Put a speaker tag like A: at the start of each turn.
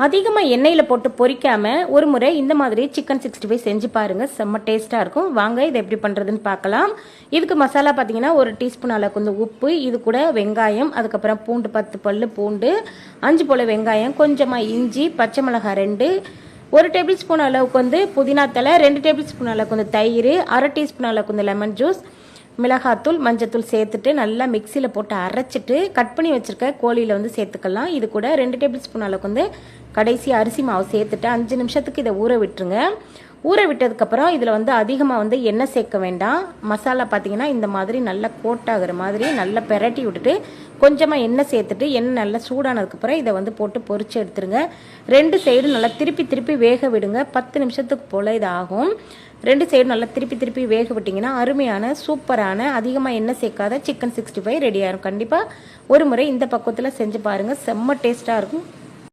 A: அதிகமாக எண்ணெயில் போட்டு பொரிக்காமல் ஒரு முறை இந்த மாதிரி சிக்கன் 65 செஞ்சு பாருங்கள். செம்ம டேஸ்ட்டாக இருக்கும். வாங்க இதை எப்படி பண்ணுறதுன்னு பார்க்கலாம். இதுக்கு மசாலா பார்த்தீங்கன்னா 1 டீஸ்பூன் அளவுக்கு வந்து உப்பு, இது கூட வெங்காயம், அதுக்கப்புறம் பூண்டு 10 பல் பூண்டு, 5 போல் வெங்காயம், கொஞ்சமாக இஞ்சி, பச்சை மிளகாய் 2, 1 டேபிள் ஸ்பூன் அளவுக்கு வந்து புதினா தலை, 2 டேபிள் ஸ்பூன் அளவுக்கு வந்து தயிர், 1/2 டீஸ்பூன் அளவுக்கு வந்து லெமன் ஜூஸ், மிளகாத்தூள், மஞ்சத்தூள் சேர்த்துட்டு நல்லா மிக்சியில் போட்டு அரைச்சிட்டு கட் பண்ணி வச்சுருக்க கோழியில் வந்து சேர்த்துக்கலாம். இது கூட 2 டேபிள் ஸ்பூன் அளவுக்கு வந்து கடைசி அரிசி மாவு சேர்த்துட்டு 5 நிமிஷத்துக்கு இதை ஊற விட்டுருங்க. ஊற விட்டதுக்கப்புறம் இதில் வந்து அதிகமாக வந்து எண்ணெய் சேர்க்க வேண்டாம். மசாலா பார்த்தீங்கன்னா இந்த மாதிரி நல்லா கோட்டாகிற மாதிரி நல்லா பெரட்டி விட்டுட்டு கொஞ்சமாக எண்ணெய் சேர்த்துட்டு எண்ணெய் நல்லா சூடானதுக்கப்புறம் இதை வந்து போட்டு பொரிச்சு எடுத்துருங்க. 2 சைடும் நல்லா திருப்பி வேக விடுங்க. 10 நிமிஷத்துக்கு போல் இது ஆகும். 2 சைடும் நல்லா திருப்பி வேக விட்டிங்கன்னா அருமையான சூப்பரான அதிகமாக எண்ணெய் சேர்க்காத சிக்கன் 65 ரெடி ஆகிடும். கண்டிப்பாக ஒரு முறை இந்த பக்குவத்தில் செஞ்சு பாருங்கள். செம்ம டேஸ்ட்டாக இருக்கும்.